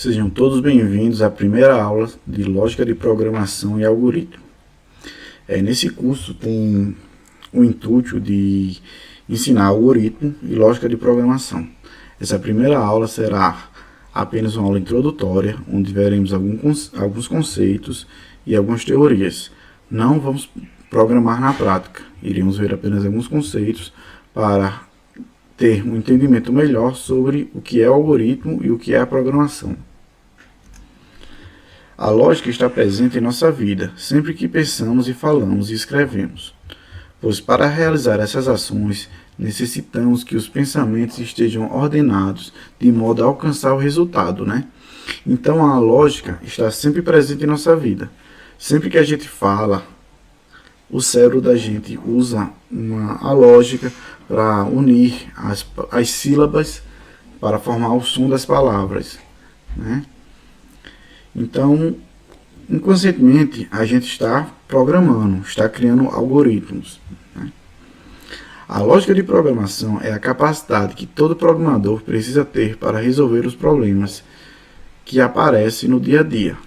Sejam todos bem-vindos à primeira aula de Lógica de Programação e Algoritmo. Nesse curso tem o intuito de ensinar algoritmo e lógica de programação. Essa primeira aula será apenas uma aula introdutória, onde veremos alguns conceitos e algumas teorias. Não vamos programar na prática, iremos ver apenas alguns conceitos para ter um entendimento melhor sobre o que é o algoritmo e o que é a programação. A lógica está presente em nossa vida, sempre que pensamos e falamos e escrevemos. Pois para realizar essas ações, necessitamos que os pensamentos estejam ordenados de modo a alcançar o resultado, Então a lógica está sempre presente em nossa vida. Sempre que a gente fala, o cérebro da gente usa a lógica para unir as sílabas para formar o som das palavras, Então, inconscientemente, a gente está programando, está criando algoritmos. A lógica de programação é a capacidade que todo programador precisa ter para resolver os problemas que aparecem no dia a dia.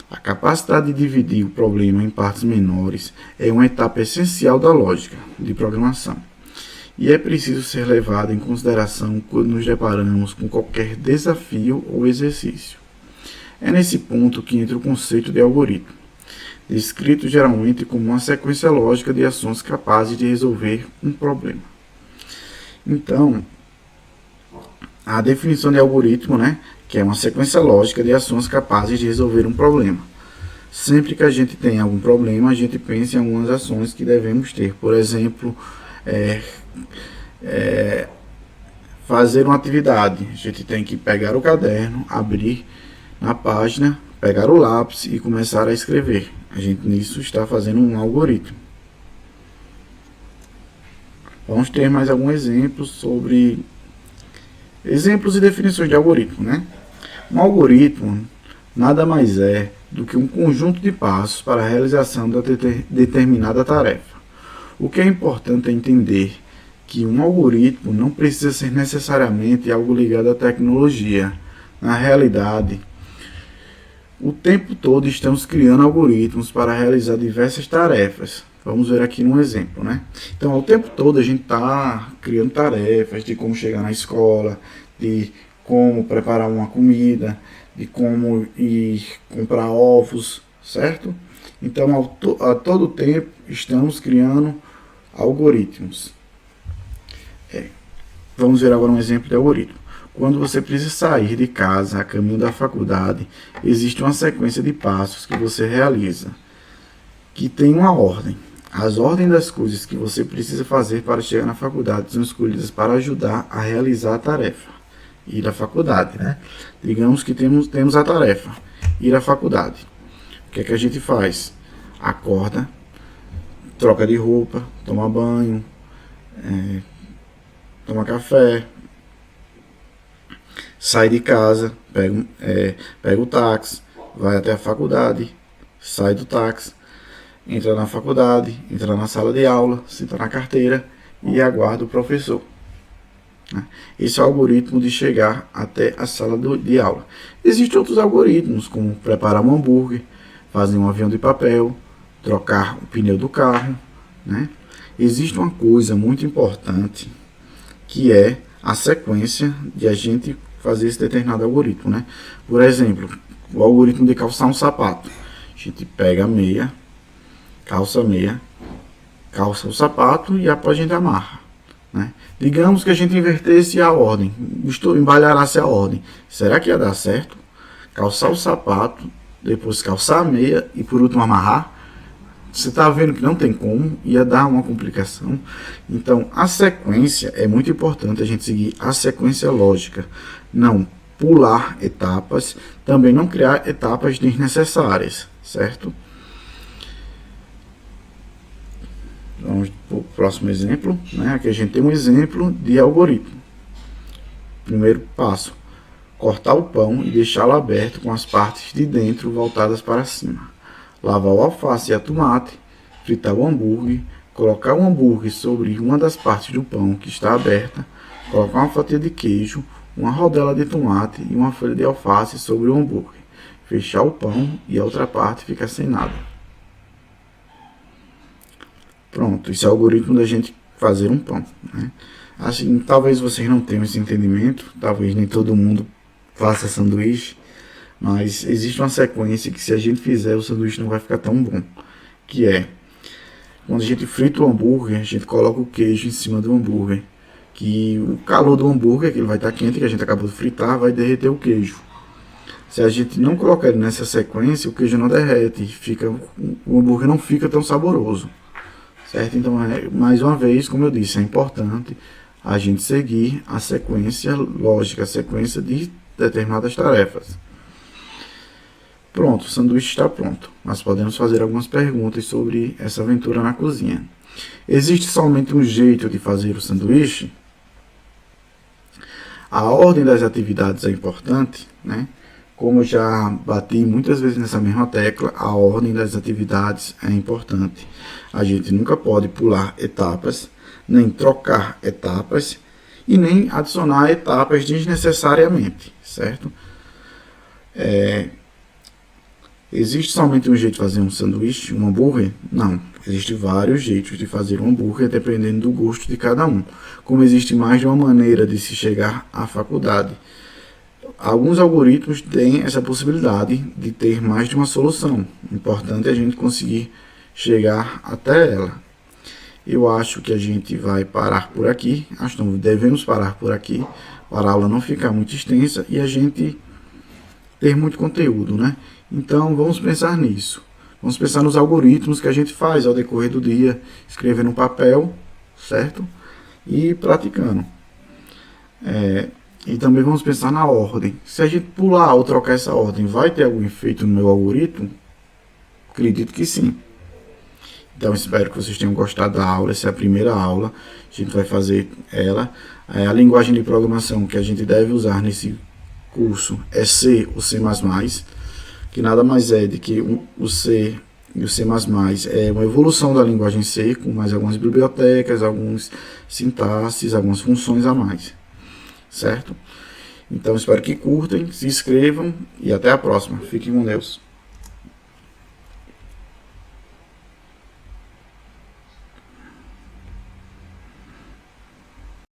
A capacidade de dividir o problema em partes menores é uma etapa essencial da lógica de programação e é preciso ser levada em consideração quando nos deparamos com qualquer desafio ou exercício. É nesse ponto que entra o conceito de algoritmo, descrito geralmente como uma sequência lógica de ações capazes de resolver um problema. Então, a definição de algoritmo, que é uma sequência lógica de ações capazes de resolver um problema. Sempre que a gente tem algum problema, a gente pensa em algumas ações que devemos ter. Por exemplo, fazer uma atividade. A gente tem que pegar o caderno, abrir na página, pegar o lápis e começar a escrever. A gente nisso está fazendo um algoritmo. Vamos ter mais alguns exemplos exemplos e definições de algoritmo, Um algoritmo nada mais é do que um conjunto de passos para a realização da determinada tarefa. O que é importante é entender que um algoritmo não precisa ser necessariamente algo ligado à tecnologia. Na realidade, o tempo todo estamos criando algoritmos para realizar diversas tarefas. Vamos ver aqui um exemplo, Então, ao tempo todo a gente está criando tarefas de como chegar na escola, de como preparar uma comida, de como ir comprar ovos, certo? Então, a todo tempo estamos criando algoritmos. Vamos ver agora um exemplo de algoritmo. Quando você precisa sair de casa a caminho da faculdade, existe uma sequência de passos que você realiza, que tem uma ordem. As ordens das coisas que você precisa fazer para chegar na faculdade são escolhidas para ajudar a realizar a tarefa. Ir à faculdade, Digamos que temos a tarefa, ir à faculdade. O que é que a gente faz? Acorda, troca de roupa, toma banho, toma café, sai de casa, pega o táxi, vai até a faculdade, sai do táxi, entra na faculdade, entra na sala de aula, senta na carteira e aguarda o professor. Esse é o algoritmo de chegar até a sala de aula. Existem outros algoritmos, como preparar um hambúrguer, fazer um avião de papel, trocar o pneu do carro. Existe uma coisa muito importante, que é a sequência de a gente fazer esse determinado algoritmo, Por exemplo, o algoritmo de calçar um sapato. A gente pega a meia, calça o sapato e após a gente amarra, Digamos que a gente invertesse a ordem, embalharasse a ordem. Será que ia dar certo? Calçar o sapato, depois calçar a meia e por último amarrar? Você está vendo que não tem como, ia dar uma complicação. Então, a sequência é muito importante a gente seguir a sequência lógica. Não pular etapas, também não criar etapas desnecessárias, certo? Vamos para o próximo exemplo. Aqui a gente tem um exemplo de algoritmo. Primeiro passo, cortar o pão e deixá-lo aberto com as partes de dentro voltadas para cima. Lavar o alface e a tomate, fritar o hambúrguer, colocar o hambúrguer sobre uma das partes do pão que está aberta, colocar uma fatia de queijo, uma rodela de tomate e uma folha de alface sobre o hambúrguer. Fechar o pão e a outra parte ficar sem nada. Pronto, esse é o algoritmo da gente fazer um pão, né? Assim, talvez vocês não tenham esse entendimento, talvez nem todo mundo faça sanduíche, mas existe uma sequência que se a gente fizer, o sanduíche não vai ficar tão bom, que é, quando a gente frita o hambúrguer, a gente coloca o queijo em cima do hambúrguer, que o calor do hambúrguer, que ele vai estar quente, que a gente acabou de fritar, vai derreter o queijo. Se a gente não colocar ele nessa sequência, o queijo não derrete, o hambúrguer não fica tão saboroso. Certo? Então, mais uma vez, como eu disse, é importante a gente seguir a sequência lógica, a sequência de determinadas tarefas. Pronto, o sanduíche está pronto. Nós podemos fazer algumas perguntas sobre essa aventura na cozinha. Existe somente um jeito de fazer o sanduíche? A ordem das atividades é importante, né? Como eu já bati muitas vezes nessa mesma tecla, a ordem das atividades é importante. A gente nunca pode pular etapas, nem trocar etapas e nem adicionar etapas desnecessariamente, certo? Existe somente um jeito de fazer um sanduíche, um hambúrguer? Não. Existem vários jeitos de fazer um hambúrguer dependendo do gosto de cada um. Como existe mais de uma maneira de se chegar à faculdade. Alguns algoritmos têm essa possibilidade de ter mais de uma solução. O importante é a gente conseguir chegar até ela. Eu acho que a gente vai parar por aqui. Acho que devemos parar por aqui para a aula não ficar muito extensa e a gente ter muito conteúdo, né? Então vamos pensar nisso. Vamos pensar nos algoritmos que a gente faz ao decorrer do dia, escrever no papel, certo? E praticando. E também vamos pensar na ordem. Se a gente pular ou trocar essa ordem, vai ter algum efeito no meu algoritmo? Acredito que sim. Então espero que vocês tenham gostado da aula. Essa é a primeira aula. A gente vai fazer ela. A linguagem de programação que a gente deve usar nesse curso é C ou C++, que nada mais é do que o C e o C++ é uma evolução da linguagem C, com mais algumas bibliotecas, alguns sintaxes, algumas funções a mais. Certo? Então espero que curtem, se inscrevam e até a próxima. Fiquem com Deus.